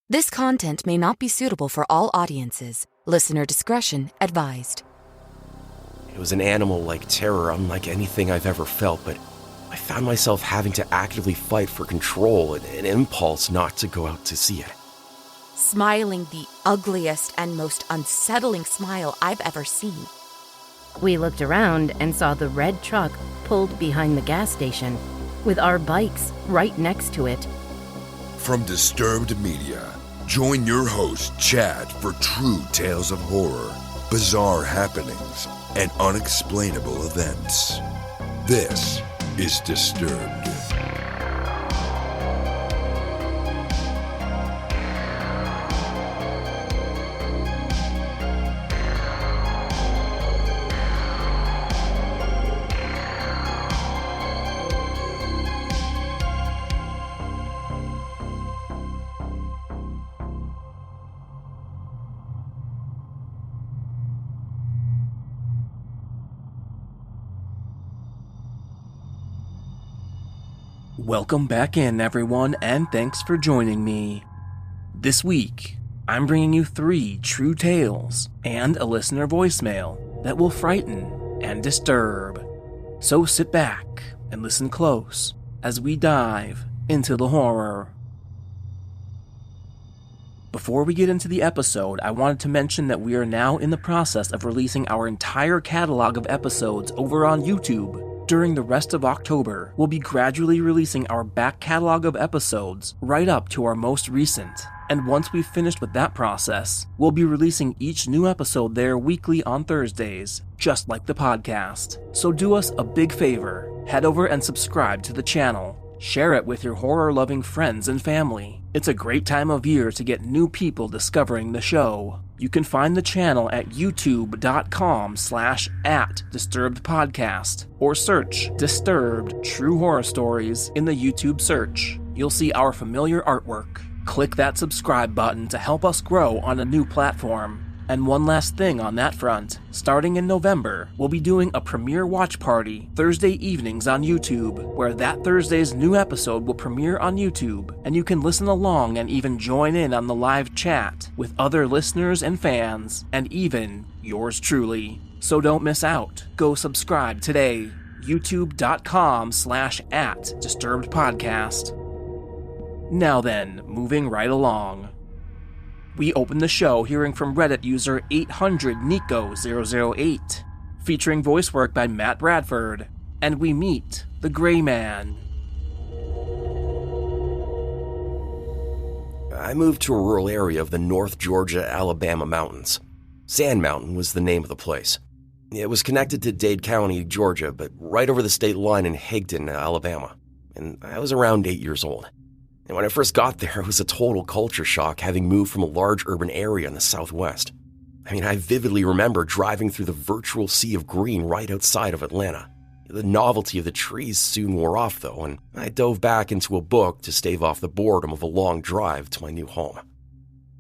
This content may not be suitable for all audiences. Listener discretion advised. It was an animal-like terror unlike anything I've ever felt, but I found myself having to actively fight for control and an impulse not to go out to see it. Smiling the ugliest and most unsettling smile I've ever seen. We looked around and saw the red truck pulled behind the gas station, with our bikes right next to it. From Disturbed Media, join your host Chad for true tales of horror, bizarre happenings, and unexplainable events. This is Disturbed. Welcome back in, everyone, and thanks for joining me. This week, I'm bringing you 3 true tales and a listener voicemail that will frighten and disturb. So sit back and listen close as we dive into the horror. Before we get into the episode, I wanted to mention that we are now in the process of releasing our entire catalog of episodes over on YouTube. During the rest of October, we'll be gradually releasing our back catalog of episodes right up to our most recent. And once we've finished with that process, we'll be releasing each new episode there weekly on Thursdays, just like the podcast. So do us a big favor, head over and subscribe to the channel. Share it with your horror-loving friends and family. It's a great time of year to get new people discovering the show. You can find the channel at youtube.com/@disturbedpodcast or search Disturbed True Horror Stories in the YouTube search. You'll see our familiar artwork. Click that subscribe button to help us grow on a new platform. And one last thing on that front, starting in November, we'll be doing a premiere watch party Thursday evenings on YouTube, where that Thursday's new episode will premiere on YouTube, and you can listen along and even join in on the live chat with other listeners and fans, and even yours truly. So don't miss out. Go subscribe today. youtube.com/@disturbedpodcast. Now then, moving right along. We open the show hearing from Reddit user 800Nico008, featuring voice work by Matt Bradford, and we meet the Gray Man. I moved to a rural area of the North Georgia-Alabama mountains. Sand Mountain was the name of the place. It was connected to Dade County, Georgia, but right over the state line in Higdon, Alabama. And I was around 8 years old. And when I first got there, it was a total culture shock having moved from a large urban area in the southwest. I vividly remember driving through the virtual sea of green right outside of Atlanta. The novelty of the trees soon wore off, though, and I dove back into a book to stave off the boredom of a long drive to my new home.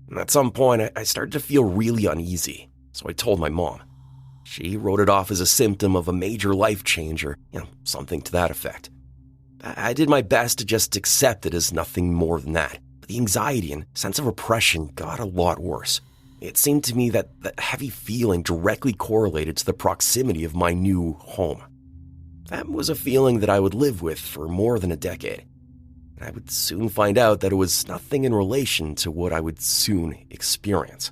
And at some point, I started to feel really uneasy, so I told my mom. She wrote it off as a symptom of a major life change or, something to that effect. I did my best to just accept it as nothing more than that, but the anxiety and sense of oppression got a lot worse. It seemed to me that that heavy feeling directly correlated to the proximity of my new home. That was a feeling that I would live with for more than a decade. I would soon find out that it was nothing in relation to what I would soon experience.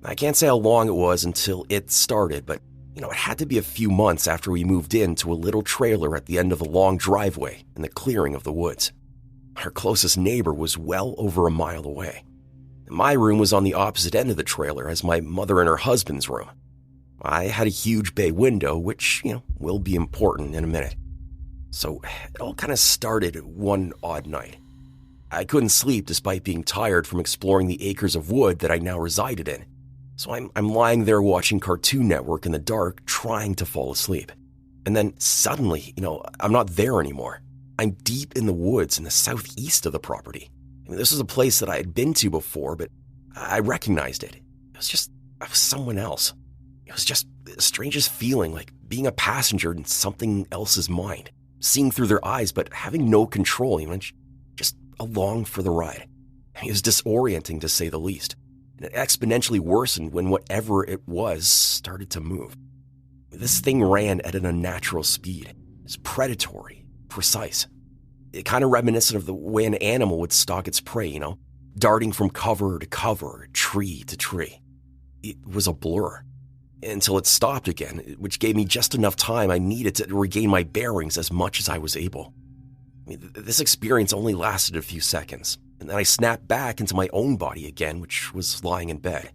I can't say how long it was until it started, but it had to be a few months after we moved into a little trailer at the end of a long driveway in the clearing of the woods. Our closest neighbor was well over a mile away. My room was on the opposite end of the trailer as my mother and her husband's room. I had a huge bay window, which, will be important in a minute. So it all kind of started one odd night. I couldn't sleep despite being tired from exploring the acres of wood that I now resided in. So I'm lying there watching Cartoon Network in the dark, trying to fall asleep. And then suddenly, I'm not there anymore. I'm deep in the woods in the southeast of the property. This was a place that I had been to before, but I recognized it. I was someone else. It was just the strangest feeling, like being a passenger in something else's mind, seeing through their eyes, but having no control, just along for the ride. It was disorienting to say the least, and it exponentially worsened when whatever it was started to move. This thing ran at an unnatural speed. It was predatory, precise. It kind of reminiscent of the way an animal would stalk its prey, darting from cover to cover, tree to tree. It was a blur, until it stopped again, which gave me just enough time I needed to regain my bearings as much as I was able. This experience only lasted a few seconds, and then I snapped back into my own body again, which was lying in bed.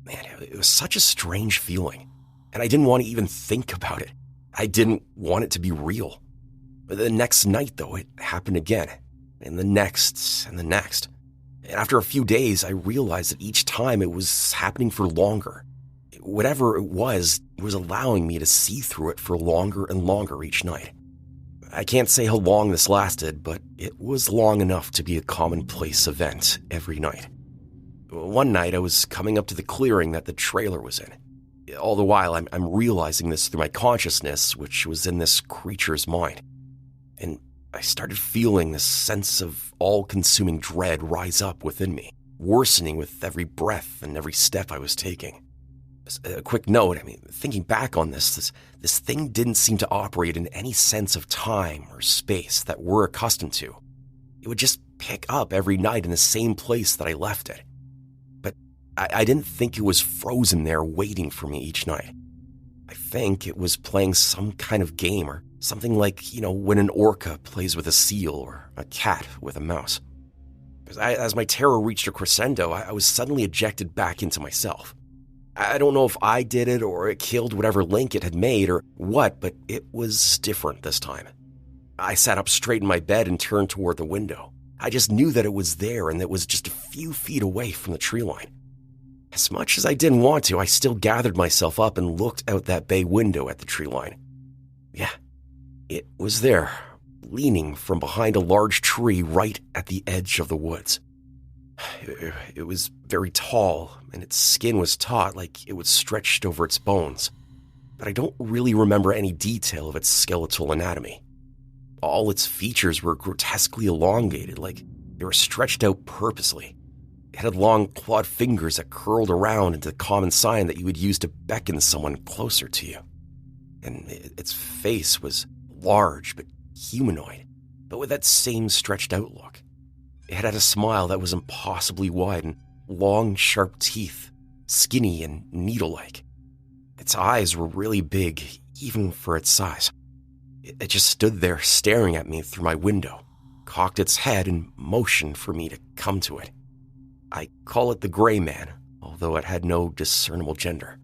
Man, it was such a strange feeling, and I didn't want to even think about it. I didn't want it to be real. The next night, though, it happened again, and the next, and the next. And after a few days, I realized that each time it was happening for longer. Whatever it was allowing me to see through it for longer and longer each night. I can't say how long this lasted, but it was long enough to be a commonplace event every night. One night, I was coming up to the clearing that the trailer was in. All the while, I'm realizing this through my consciousness, which was in this creature's mind. And I started feeling this sense of all-consuming dread rise up within me, worsening with every breath and every step I was taking. A quick note, thinking back on this thing didn't seem to operate in any sense of time or space that we're accustomed to. It would just pick up every night in the same place that I left it. But I didn't think it was frozen there waiting for me each night. I think it was playing some kind of game or something like, when an orca plays with a seal or a cat with a mouse. As my terror reached a crescendo, I was suddenly ejected back into myself. I don't know if I did it or it killed whatever link it had made or what, but it was different this time. I sat up straight in my bed and turned toward the window. I just knew that it was there and it was just a few feet away from the tree line. As much as I didn't want to, I still gathered myself up and looked out that bay window at the tree line. Yeah, it was there, leaning from behind a large tree right at the edge of the woods. It was very tall, and its skin was taut like it was stretched over its bones. But I don't really remember any detail of its skeletal anatomy. All its features were grotesquely elongated, like they were stretched out purposely. It had long clawed fingers that curled around into the common sign that you would use to beckon someone closer to you. And its face was large but humanoid, but with that same stretched out look. It had a smile that was impossibly wide and long, sharp teeth, skinny and needle-like. Its eyes were really big, even for its size. It just stood there staring at me through my window, cocked its head and motioned for me to come to it. I call it the Gray Man, although it had no discernible gender.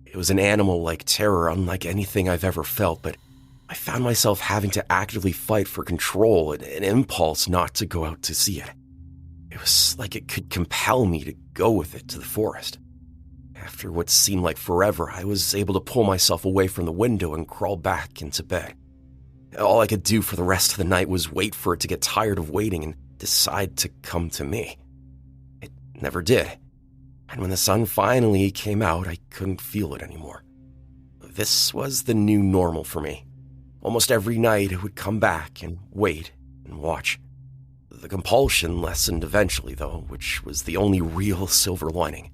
It was an animal-like terror unlike anything I've ever felt, but I found myself having to actively fight for control and an impulse not to go out to see it. It was like it could compel me to go with it to the forest. After what seemed like forever, I was able to pull myself away from the window and crawl back into bed. All I could do for the rest of the night was wait for it to get tired of waiting and decide to come to me. It never did. And when the sun finally came out, I couldn't feel it anymore. This was the new normal for me. Almost every night it would come back and wait and watch. The compulsion lessened eventually, though, which was the only real silver lining.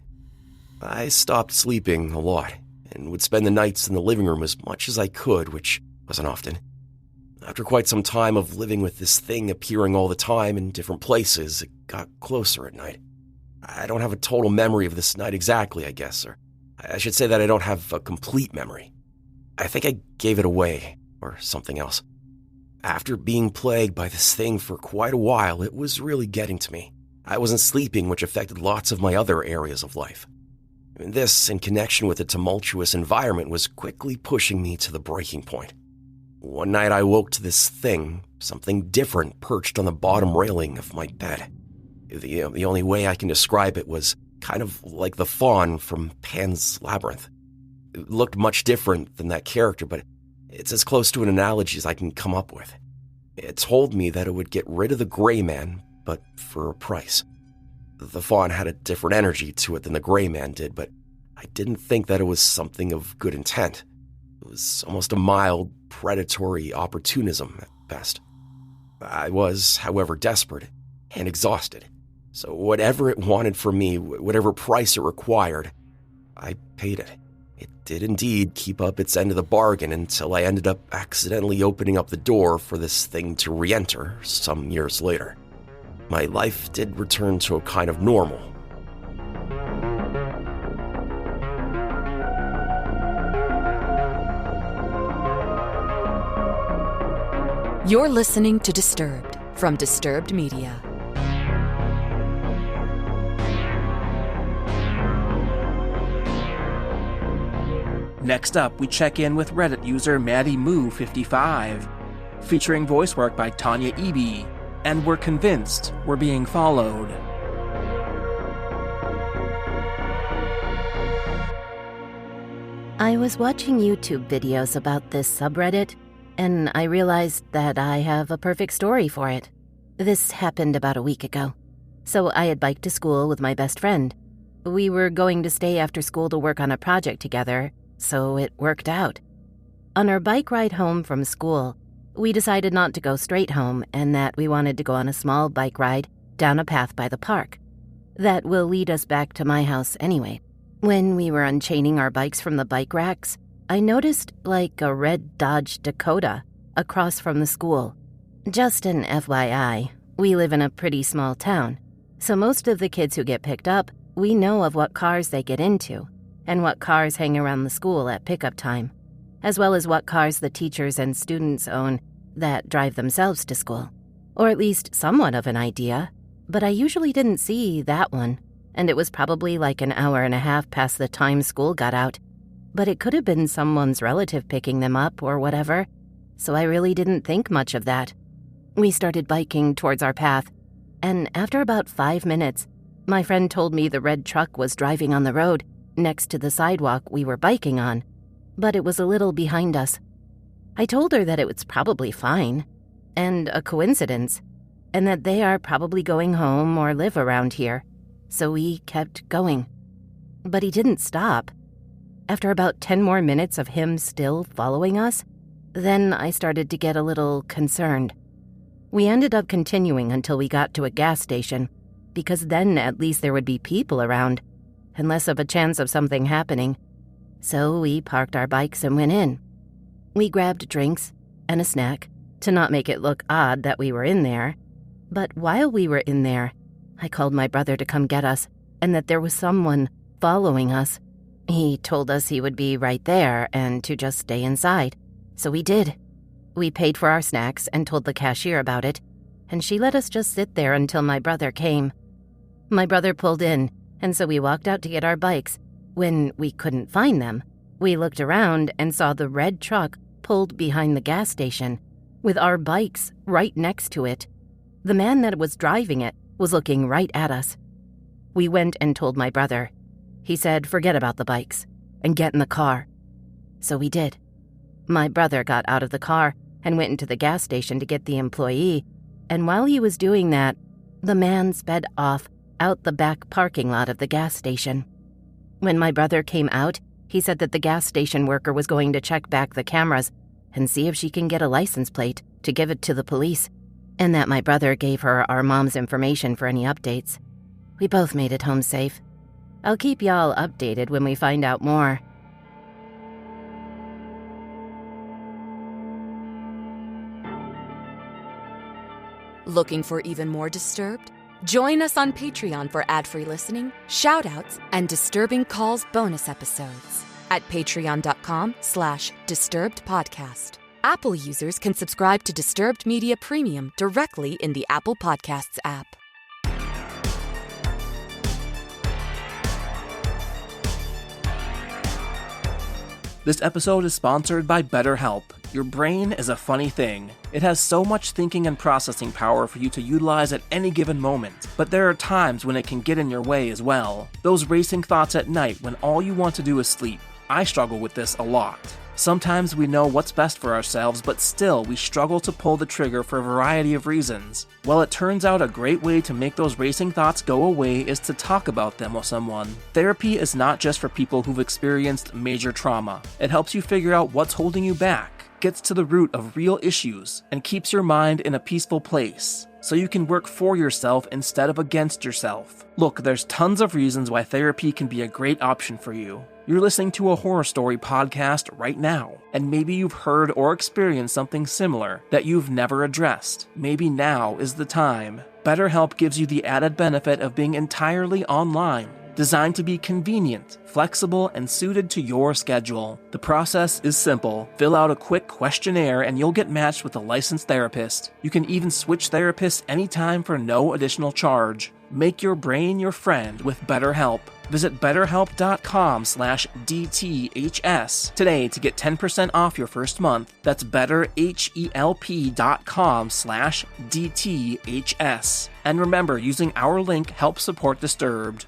I stopped sleeping a lot and would spend the nights in the living room as much as I could, which wasn't often. After quite some time of living with this thing appearing all the time in different places, it got closer at night. I don't have a total memory of this night exactly, I guess, or I should say that I don't have a complete memory. I think I gave it away, or something else. After being plagued by this thing for quite a while, it was really getting to me. I wasn't sleeping, which affected lots of my other areas of life. And this, in connection with a tumultuous environment, was quickly pushing me to the breaking point. One night I woke to this thing, something different perched on the bottom railing of my bed. The only way I can describe it was kind of like the faun from Pan's Labyrinth. It looked much different than that character, but it's as close to an analogy as I can come up with. It told me that it would get rid of the Gray Man, but for a price. The faun had a different energy to it than the Gray Man did, but I didn't think that it was something of good intent. It was almost a mild, predatory opportunism at best. I was, however, desperate and exhausted. So whatever it wanted from me, whatever price it required, I paid it. It did indeed keep up its end of the bargain until I ended up accidentally opening up the door for this thing to re-enter some years later. My life did return to a kind of normal. You're listening to Disturbed from Disturbed Media. Next up, we check in with Reddit user MaddieMoo55, featuring voice work by Tanya Eby, and we're convinced we're being followed. I was watching YouTube videos about this subreddit, and I realized that I have a perfect story for it. This happened about a week ago. So I had biked to school with my best friend. We were going to stay after school to work on a project together, so it worked out. On our bike ride home from school, we decided not to go straight home and that we wanted to go on a small bike ride down a path by the park. That will lead us back to my house anyway. When we were unchaining our bikes from the bike racks, I noticed like a red Dodge Dakota across from the school. Just an FYI, we live in a pretty small town, so most of the kids who get picked up, we know of what cars they get into and what cars hang around the school at pickup time, as well as what cars the teachers and students own that drive themselves to school. Or at least somewhat of an idea, but I usually didn't see that one, and it was probably like an hour and a half past the time school got out. But it could have been someone's relative picking them up or whatever, so I really didn't think much of that. We started biking towards our path, and after about 5 minutes, my friend told me the red truck was driving on the road next to the sidewalk we were biking on, but it was a little behind us. I told her that it was probably fine, and a coincidence, and that they are probably going home or live around here, so we kept going. But he didn't stop. After about 10 more minutes of him still following us, then I started to get a little concerned. We ended up continuing until we got to a gas station, because then at least there would be people around, and less of a chance of something happening. So we parked our bikes and went in. We grabbed drinks and a snack to not make it look odd that we were in there. But while we were in there, I called my brother to come get us and that there was someone following us. He told us he would be right there and to just stay inside. So we did. We paid for our snacks and told the cashier about it, and she let us just sit there until my brother came. My brother pulled in, and so we walked out to get our bikes. When we couldn't find them, we looked around and saw the red truck pulled behind the gas station, with our bikes right next to it. The man that was driving it was looking right at us. We went and told my brother. He said, forget about the bikes, and get in the car. So we did. My brother got out of the car and went into the gas station to get the employee, and while he was doing that, the man sped off out the back parking lot of the gas station. When my brother came out, he said that the gas station worker was going to check back the cameras and see if she can get a license plate to give it to the police, and that my brother gave her our mom's information for any updates. We both made it home safe. I'll keep y'all updated when we find out more. Looking for even more Disturbed? Join us on Patreon for ad-free listening, shout-outs, and Disturbing Calls bonus episodes at patreon.com/disturbedpodcast. Apple users can subscribe to Disturbed Media Premium directly in the Apple Podcasts app. This episode is sponsored by BetterHelp. Your brain is a funny thing. It has so much thinking and processing power for you to utilize at any given moment, but there are times when it can get in your way as well. Those racing thoughts at night when all you want to do is sleep. I struggle with this a lot. Sometimes we know what's best for ourselves, but still we struggle to pull the trigger for a variety of reasons. Well, it turns out a great way to make those racing thoughts go away is to talk about them with someone. Therapy is not just for people who've experienced major trauma. It helps you figure out what's holding you back. gets to the root of real issues and keeps your mind in a peaceful place, so you can work for yourself instead of against yourself. Look, there's tons of reasons why therapy can be a great option for you. You're listening to a horror story podcast right now, and maybe you've heard or experienced something similar that you've never addressed. Maybe now is the time. BetterHelp gives you the added benefit of being entirely online, designed to be convenient, flexible, and suited to your schedule. The process is simple. Fill out a quick questionnaire and you'll get matched with a licensed therapist. You can even switch therapists anytime for no additional charge. Make your brain your friend with BetterHelp. Visit betterhelp.com/DTHS today to get 10% off your first month. That's betterhelp.com/DTHS. And remember, using our link helps support Disturbed.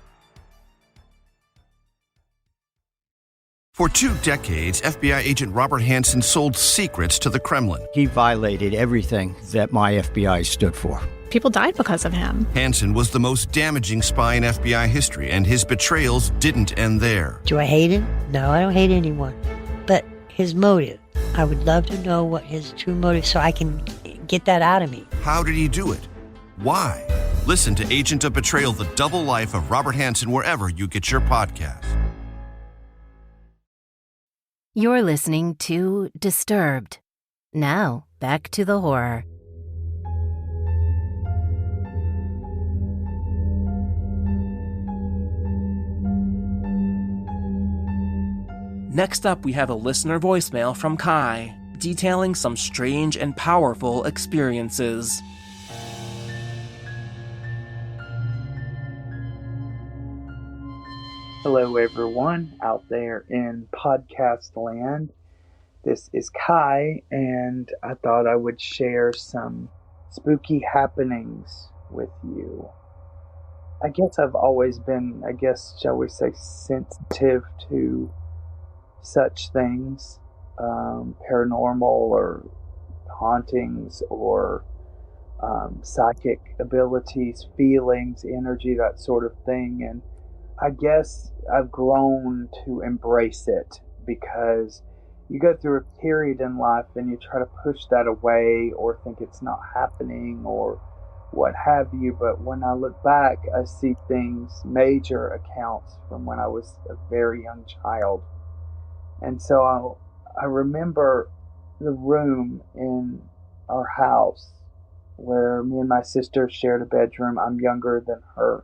For 2 decades, FBI agent Robert Hanssen sold secrets to the Kremlin. He violated everything that my FBI stood for. People died because of him. Hanssen was the most damaging spy in FBI history, and his betrayals didn't end there. Do I hate him? No, I don't hate anyone. But his motive, I would love to know what his true motive so I can get that out of me. How did he do it? Why? Listen to Agent of Betrayal, The Double Life of Robert Hanssen wherever you get your podcasts. You're listening to Disturbed. Now, back to the horror. Next up, we have a listener voicemail from Kai, detailing some strange and powerful experiences. Hello everyone out there in podcast land. This is Kai, and I thought I would share some spooky happenings with you. I guess I've always been, shall we say, sensitive to such things, paranormal or hauntings or psychic abilities, feelings, energy, that sort of thing. And I guess I've grown to embrace it, because you go through a period in life and you try to push that away or think it's not happening or what have you. But when I look back, I see things, major accounts from when I was a very young child. And so I remember the room in our house where me and my sister shared a bedroom. I'm younger than her.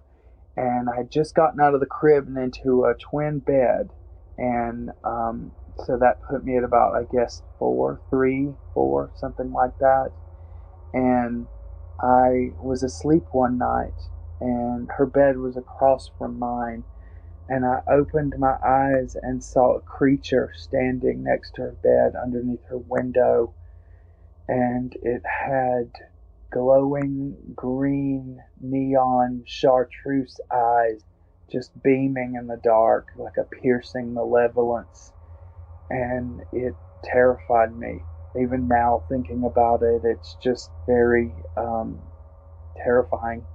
And I had just gotten out of the crib and into a twin bed. And so that put me at about, 3, 4, something like that. And I was asleep one night, and her bed was across from mine. And I opened my eyes and saw a creature standing next to her bed underneath her window. And it had glowing green neon chartreuse eyes, just beaming in the dark like a piercing malevolence. And it terrified me. Even now, thinking about it, it's just very terrifying.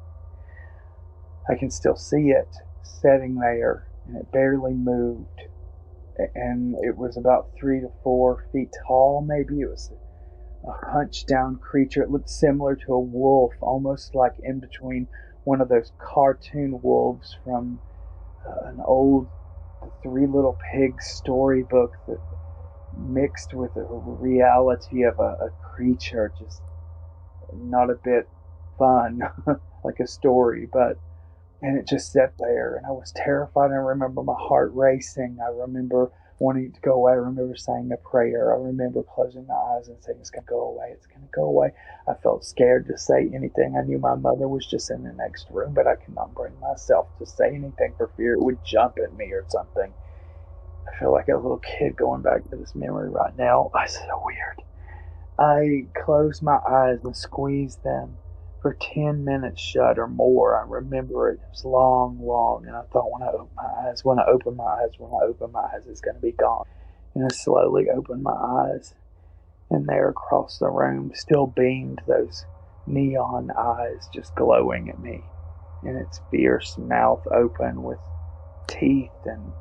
I can still see it sitting there, and it barely moved. And it was about 3 to 4 feet tall, maybe. It was a hunched down creature. It looked similar to a wolf, almost like in between one of those cartoon wolves from an old Three Little Pigs storybook that mixed with the reality of a creature. Just not a bit fun, like a story, and it just sat there, and I was terrified. I remember my heart racing. I remember wanting it to go away. I remember saying a prayer. I remember closing my eyes and saying, it's going to go away, it's going to go away. I felt scared to say anything. I knew my mother was just in the next room, but I could not bring myself to say anything for fear it would jump at me or something. I feel like a little kid going back to this memory right now. It's so weird. I closed my eyes and squeezed them for 10 minutes shut or more. I remember it was long, and I thought when I open my eyes, it's going to be gone. And I slowly opened my eyes, and there across the room still beamed those neon eyes just glowing at me, and its fierce mouth open with teeth, and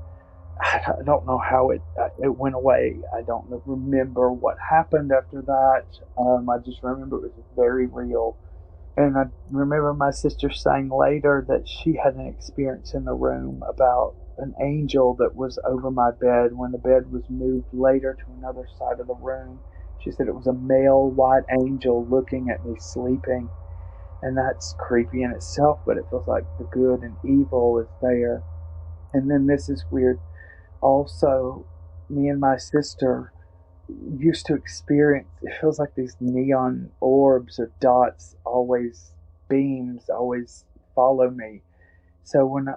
I don't know how it went away. I don't remember what happened after that. I just remember it was very real. And I remember my sister saying later that she had an experience in the room about an angel that was over my bed when the bed was moved later to another side of the room. She said it was a male white angel looking at me sleeping. And that's creepy in itself, but it feels like the good and evil is there. And then this is weird. Also, me and my sister used to experience, it feels like these neon orbs or dots always, beams always follow me. So when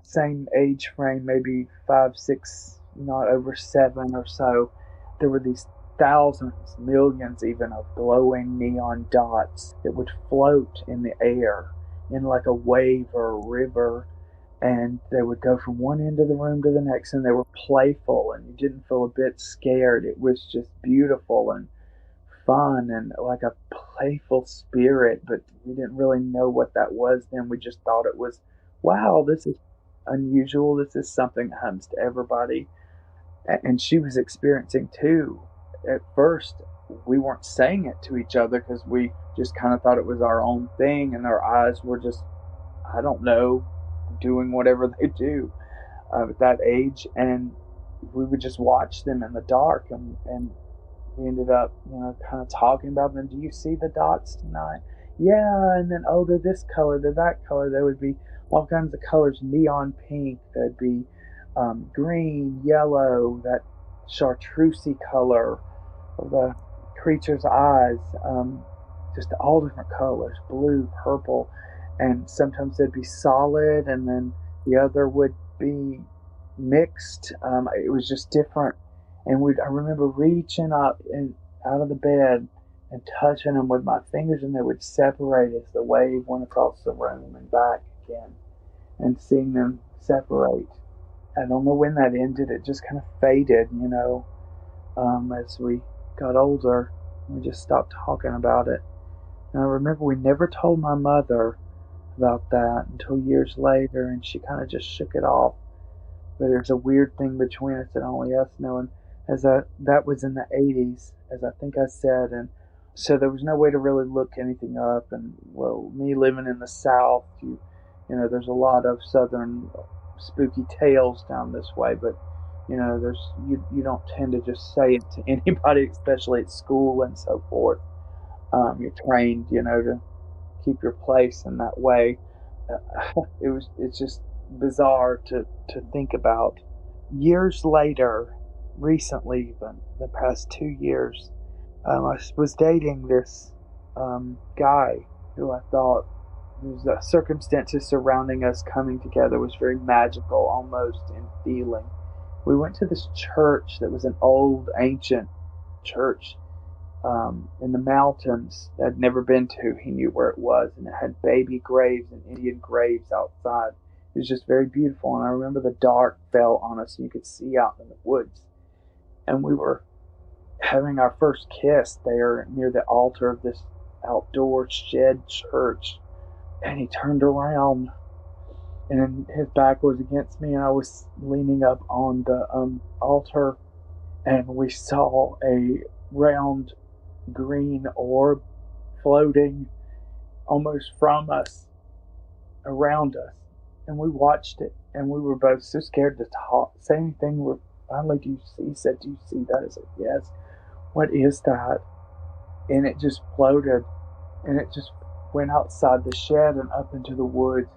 same age frame, maybe 5, 6, not over 7 or so, there were these thousands, millions even, of glowing neon dots that would float in the air in like a wave or a river, and they would go from one end of the room to the next, and they were playful, and you didn't feel a bit scared. It was just beautiful and fun and like a playful spirit, but we didn't really know what that was then. We just thought it was, wow, this is unusual. This is something that happens to everybody. And she was experiencing too. At first, we weren't saying it to each other because we just kind of thought it was our own thing, and our eyes were just, I don't know, doing whatever they do at that age. And we would just watch them in the dark, and we ended up, kind of talking about them. Do you see the dots tonight? Yeah. And then, oh, they're this color, they're that color. There would be all kinds of colors, neon pink. There'd be green, yellow, that chartreusey color of the creature's eyes, just all different colors, blue, purple. And sometimes they'd be solid, and then the other would be mixed. It was just different. And I remember reaching up and out of the bed and touching them with my fingers, and they would separate as the wave went across the room and back again, and seeing them separate. I don't know when that ended. It just kind of faded, as we got older. We just stopped talking about it. And I remember we never told my mother about that until years later, and she kind of just shook it off. But there's a weird thing between us that only us know. And that was in the 80s, as I think I said, and so there was no way to really look anything up. And well, me living in the South, there's a lot of Southern spooky tales down this way, but you don't tend to just say it to anybody, especially at school and so forth. You're trained, to keep your place in that way. It's just bizarre to think about. Years later, recently, even the past 2 years, I was dating this guy who I thought, the circumstances surrounding us coming together was very magical, almost in feeling. We went to this church that was an old, ancient church in the mountains that I'd never been to. He knew where it was, and it had baby graves and Indian graves outside. It was just very beautiful, and I remember the dark fell on us, and you could see out in the woods. And we were having our first kiss there near the altar of this outdoor shed church. And he turned around, and his back was against me, and I was leaning up on the altar, and we saw a round green orb floating almost from us, around us. And we watched it, and we were both so scared to say anything. Finally, he said, do you see that? I said, yes. What is that? And it just floated, and it just went outside the shed and up into the woods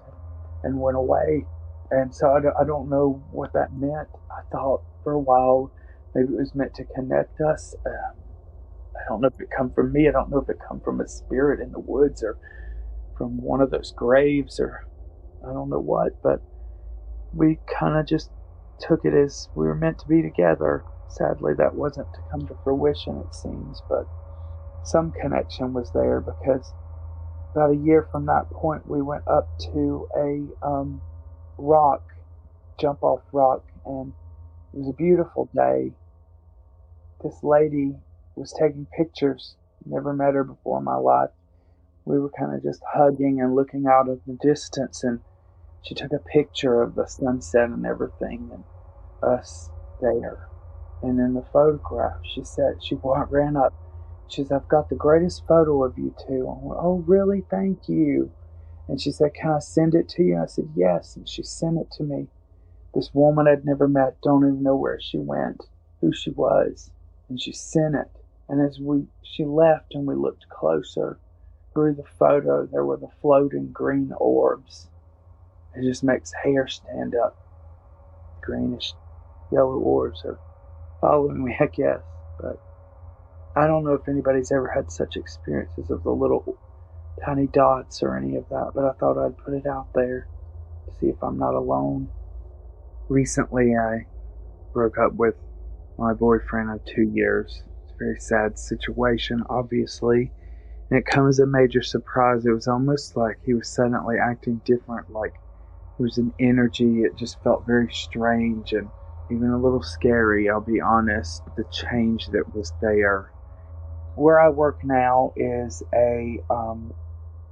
and went away. And so I don't know what that meant. I thought for a while maybe it was meant to connect us. I don't know if it come from me. I don't know if it come from a spirit in the woods or from one of those graves, or I don't know what, but we kind of just took it as we were meant to be together. Sadly, that wasn't to come to fruition, it seems, but some connection was there, because about a year from that point, we went up to a jump-off rock, and it was a beautiful day. This lady was taking pictures. Never met her before in my life. We were kind of just hugging and looking out of the distance, and she took a picture of the sunset and everything. And us there. And in the photograph, she said, she ran up. She said, I've got the greatest photo of you two. I went, oh, really? Thank you. And she said, can I send it to you? And I said, yes. And she sent it to me. This woman I'd never met, don't even know where she went, who she was. And she sent it. And as she left and we looked closer, through the photo, there were the floating green orbs. It just makes hair stand up. Greenish yellow orbs are following me, I guess. But I don't know if anybody's ever had such experiences of the little tiny dots or any of that, but I thought I'd put it out there to see if I'm not alone. Recently, I broke up with my boyfriend of 2 years. It's a very sad situation, obviously. And it comes as a major surprise. It was almost like he was suddenly acting different, like there was an energy. It just felt very strange and even a little scary, I'll be honest, the change that was there. Where I work now is I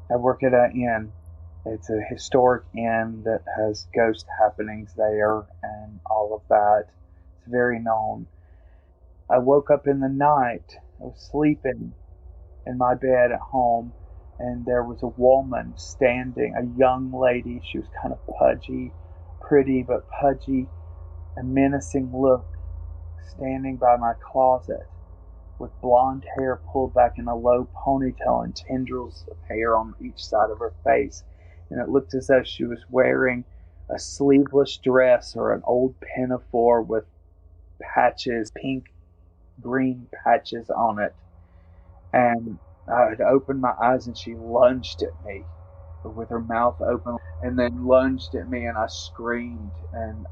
work at an inn. It's a historic inn that has ghost happenings there and all of that. It's very known. I woke up in the night. I was sleeping in my bed at home, and there was a woman standing, a young lady. She was kind of pudgy, pretty but pudgy, a menacing look, standing by my closet with blonde hair pulled back in a low ponytail and tendrils of hair on each side of her face. And it looked as though she was wearing a sleeveless dress or an old pinafore with patches, pink, green patches on it. And I had opened my eyes and she lunged at me with her mouth open and then lunged at me, and I screamed and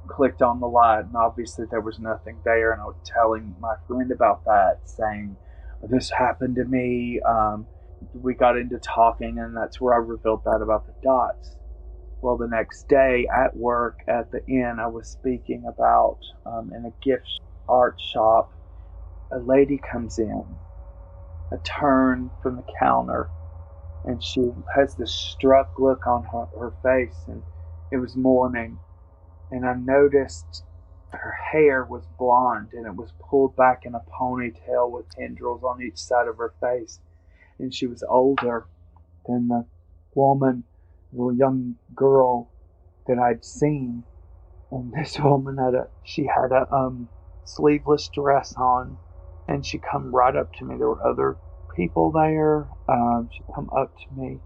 clicked on the light, and obviously there was nothing there. And I was telling my friend about that, saying, this happened to me. We got into talking, and that's where I revealed that about the dots. Well, the next day at work at the inn, I was speaking about in a gift art shop, a lady comes in, a turn from the counter, and she has this struck look on her face, and it was morning, and I noticed her hair was blonde, and it was pulled back in a ponytail with tendrils on each side of her face, and she was older than the woman, the young girl that I'd seen. And this woman had a sleeveless dress on, and she come right up to me. There were other people there. She come up to me,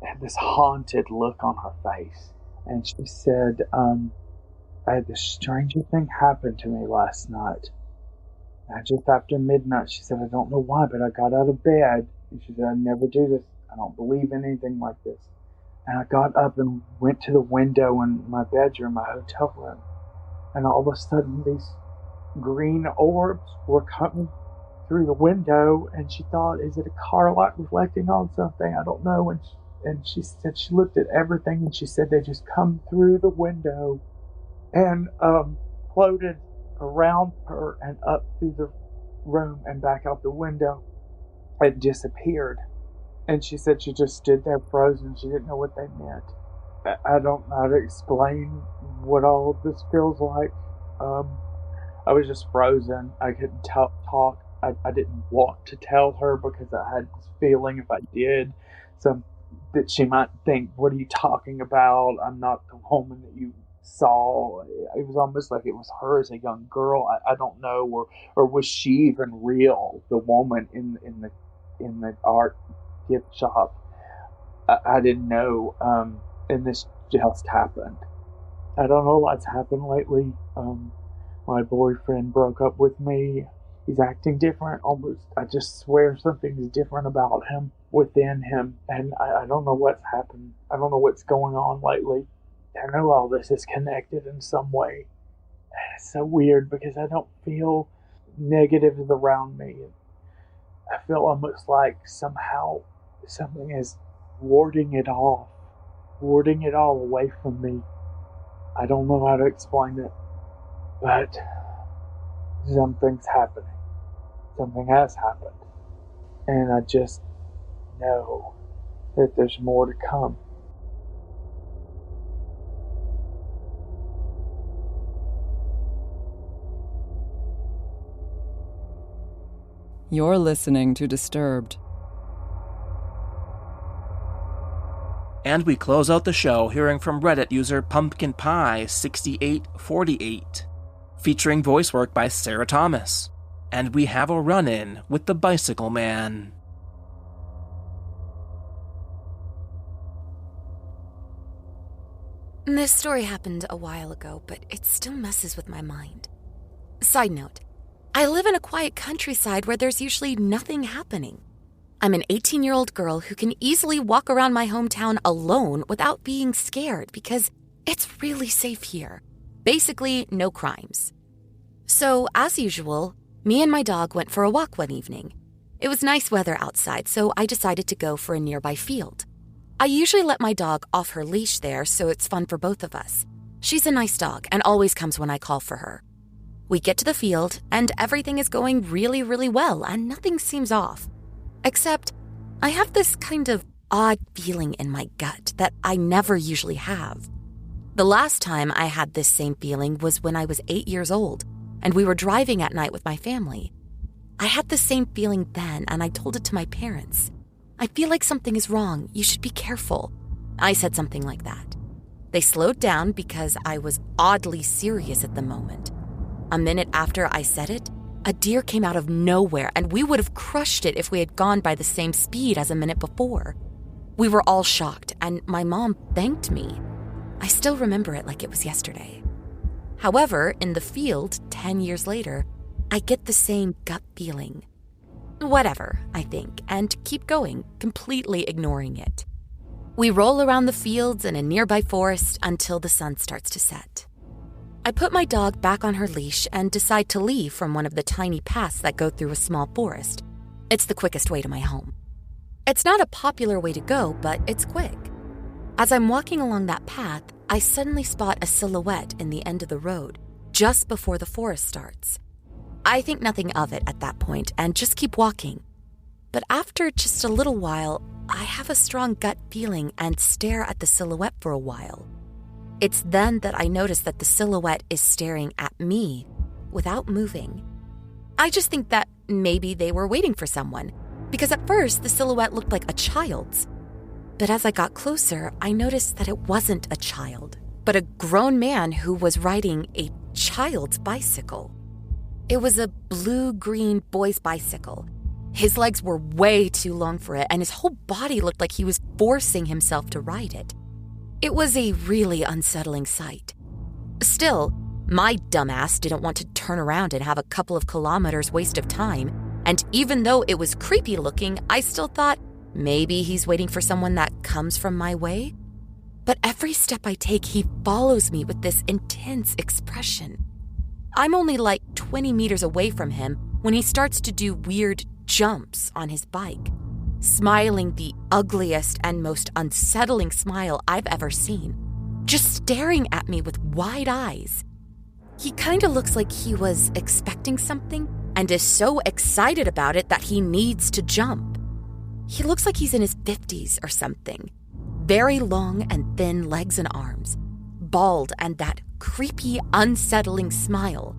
had this haunted look on her face, and she said, I had this stranger thing happen to me last night. Just after midnight, she said, I don't know why, but I got out of bed, and she said, I never do this. I don't believe in anything like this. And I got up and went to the window in my bedroom, my hotel room, and all of a sudden these green orbs were coming through the window, and she thought, is it a car light reflecting on something? I don't know. And she said she looked at everything, and she said they just come through the window and floated around her and up through the room and back out the window and disappeared. And she said she just stood there frozen. She didn't know what they meant. I don't know how to explain what all of this feels like. I was just frozen. I couldn't talk. I didn't want to tell her because I had this feeling if I did, that she might think, what are you talking about? I'm not the woman that you saw. It was almost like it was her as a young girl. I don't know, or was she even real? The woman in the art gift shop. I didn't know. And this just happened. I don't know what's happened lately. My boyfriend broke up with me. He's acting different. Almost, I just swear something's different about him, within him, and I don't know what's happened. I don't know what's going on lately. I know all this is connected in some way. And it's so weird because I don't feel negatives around me. I feel almost like somehow something is warding it all away from me. I don't know how to explain it, but something's happening. Something has happened. And I just know that there's more to come. You're listening to Disturbed. And we close out the show hearing from Reddit user PumpkinPie6848, featuring voice work by Sarah Thomas. And we have a run-in with the Bicycle Man. This story happened a while ago, but it still messes with my mind. Side note, I live in a quiet countryside where there's usually nothing happening. I'm an 18-year-old girl who can easily walk around my hometown alone without being scared because it's really safe here. Basically, no crimes. So, as usual, me and my dog went for a walk one evening. It was nice weather outside, so I decided to go for a nearby field. I usually let my dog off her leash there, so it's fun for both of us. She's a nice dog and always comes when I call for her. We get to the field, and everything is going really, really well, and nothing seems off. Except, I have this kind of odd feeling in my gut that I never usually have. The last time I had this same feeling was when I was 8 years old, and we were driving at night with my family. I had the same feeling then, and I told it to my parents. I feel like something is wrong. You should be careful. I said something like that. They slowed down because I was oddly serious at the moment. A minute after I said it, a deer came out of nowhere, and we would have crushed it if we had gone by the same speed as a minute before. We were all shocked, and my mom thanked me. I still remember it like it was yesterday. However, in the field, 10 years later, I get the same gut feeling. Whatever, I think, and keep going, completely ignoring it. We roll around the fields in a nearby forest until the sun starts to set. I put my dog back on her leash and decide to leave from one of the tiny paths that go through a small forest. It's the quickest way to my home. It's not a popular way to go, but it's quick. As I'm walking along that path, I suddenly spot a silhouette in the end of the road, just before the forest starts. I think nothing of it at that point and just keep walking. But after just a little while, I have a strong gut feeling and stare at the silhouette for a while. It's then that I notice that the silhouette is staring at me without moving. I just think that maybe they were waiting for someone, because at first the silhouette looked like a child's. But as I got closer, I noticed that it wasn't a child, but a grown man who was riding a child's bicycle. It was a blue-green boy's bicycle. His legs were way too long for it, and his whole body looked like he was forcing himself to ride it. It was a really unsettling sight. Still, my dumbass didn't want to turn around and have a couple of kilometers waste of time, and even though it was creepy looking, I still thought maybe he's waiting for someone that comes from my way. But every step I take, he follows me with this intense expression. I'm only like 20 meters away from him when he starts to do weird jumps on his bike, smiling the ugliest and most unsettling smile I've ever seen, just staring at me with wide eyes. He kind of looks like he was expecting something and is so excited about it that he needs to jump. He looks like he's in his 50s or something. Very long and thin legs and arms, bald, and that creepy, unsettling smile.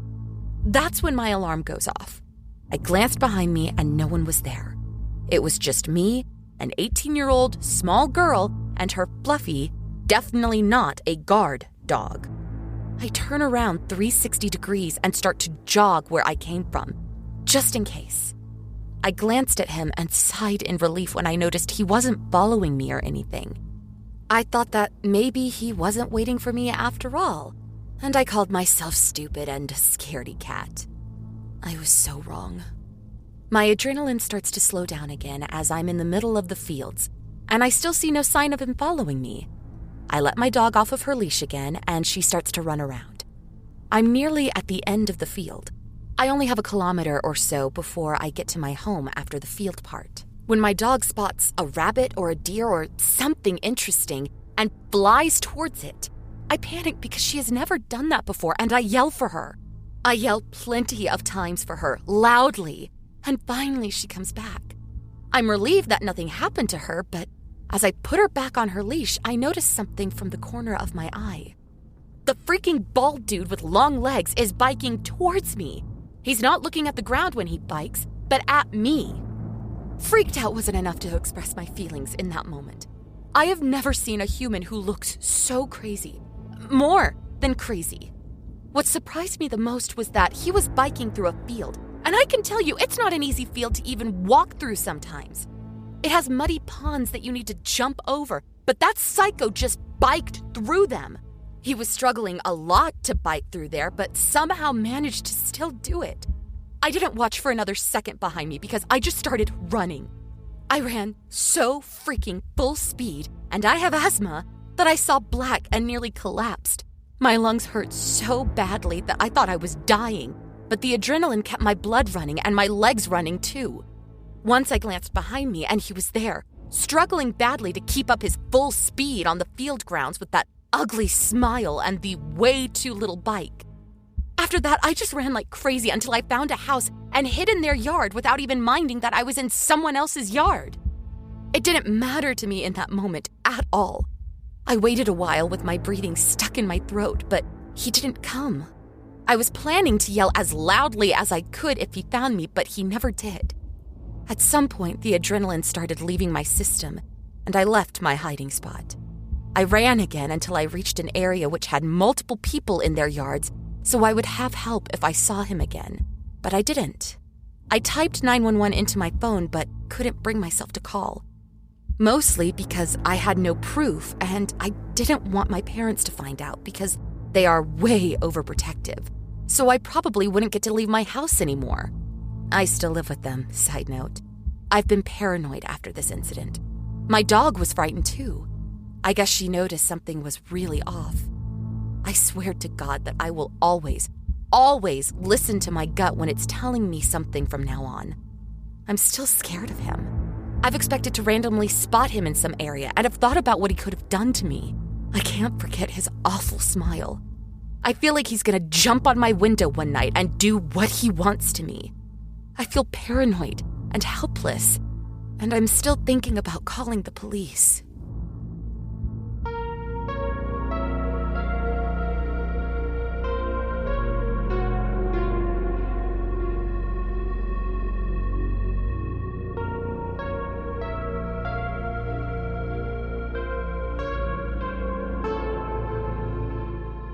That's when my alarm goes off. I glanced behind me and no one was there. It was just me, an 18-year-old small girl, and her fluffy, definitely not a guard dog. I turn around 360 degrees and start to jog where I came from, just in case. I glanced at him and sighed in relief when I noticed he wasn't following me or anything. I thought that maybe he wasn't waiting for me after all, and I called myself stupid and a scaredy cat. I was so wrong. My adrenaline starts to slow down again as I'm in the middle of the fields, and I still see no sign of him following me. I let my dog off of her leash again, and she starts to run around. I'm nearly at the end of the field. I only have a kilometer or so before I get to my home after the field part, when my dog spots a rabbit or a deer or something interesting and flies towards it. I panic because she has never done that before, and I yell for her. I yell plenty of times for her, loudly, and finally she comes back. I'm relieved that nothing happened to her, but as I put her back on her leash, I notice something from the corner of my eye. The freaking bald dude with long legs is biking towards me. He's not looking at the ground when he bikes, but at me. Freaked out wasn't enough to express my feelings in that moment. I have never seen a human who looks so crazy. More than crazy. What surprised me the most was that he was biking through a field, and I can tell you it's not an easy field to even walk through sometimes. It has muddy ponds that you need to jump over, but that psycho just biked through them. He was struggling a lot to bike through there, but somehow managed to still do it. I didn't watch for another second behind me because I just started running. I ran so freaking full speed, and I have asthma, that I saw black and nearly collapsed. My lungs hurt so badly that I thought I was dying, but the adrenaline kept my blood running and my legs running too. Once I glanced behind me and he was there, struggling badly to keep up his full speed on the field grounds with that ugly smile and the way too little bike. After that, I just ran like crazy until I found a house and hid in their yard without even minding that I was in someone else's yard. It didn't matter to me in that moment at all. I waited a while with my breathing stuck in my throat, but he didn't come. I was planning to yell as loudly as I could if he found me, but he never did. At some point, the adrenaline started leaving my system, and I left my hiding spot. I ran again until I reached an area which had multiple people in their yards, so I would have help if I saw him again. But I didn't. I typed 911 into my phone, but couldn't bring myself to call. Mostly because I had no proof, and I didn't want my parents to find out because they are way overprotective. So I probably wouldn't get to leave my house anymore. I still live with them, side note. I've been paranoid after this incident. My dog was frightened too. I guess she noticed something was really off. I swear to God that I will always listen to my gut when it's telling me something from now on. I'm still scared of him. I've expected to randomly spot him in some area and have thought about what he could have done to me. I can't forget his awful smile. I feel like he's gonna jump on my window one night and do what he wants to me. I feel paranoid and helpless, and I'm still thinking about calling the police.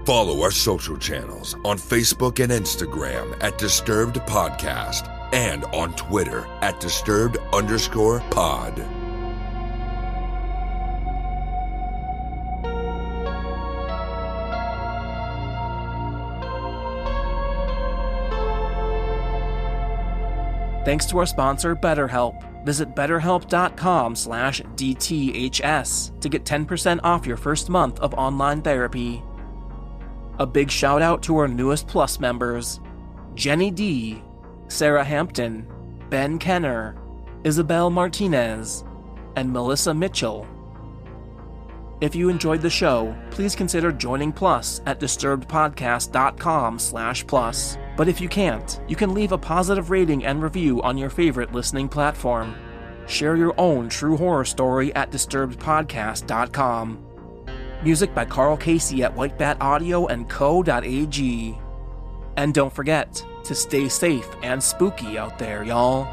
Follow our social channels on Facebook and Instagram at Disturbed Podcast and on Twitter at Disturbed_pod. Thanks to our sponsor, BetterHelp. Visit betterhelp.com/DTHS to get 10% off your first month of online therapy. A big shout out to our newest Plus members, Jenny D, Sarah Hampton, Ben Kenner, Isabel Martinez, and Melissa Mitchell. If you enjoyed the show, please consider joining Plus at disturbedpodcast.com/plus. But if you can't, you can leave a positive rating and review on your favorite listening platform. Share your own true horror story at disturbedpodcast.com. Music by Carl Casey at Whitebat Audio and Co.ag. And don't forget to stay safe and spooky out there, y'all.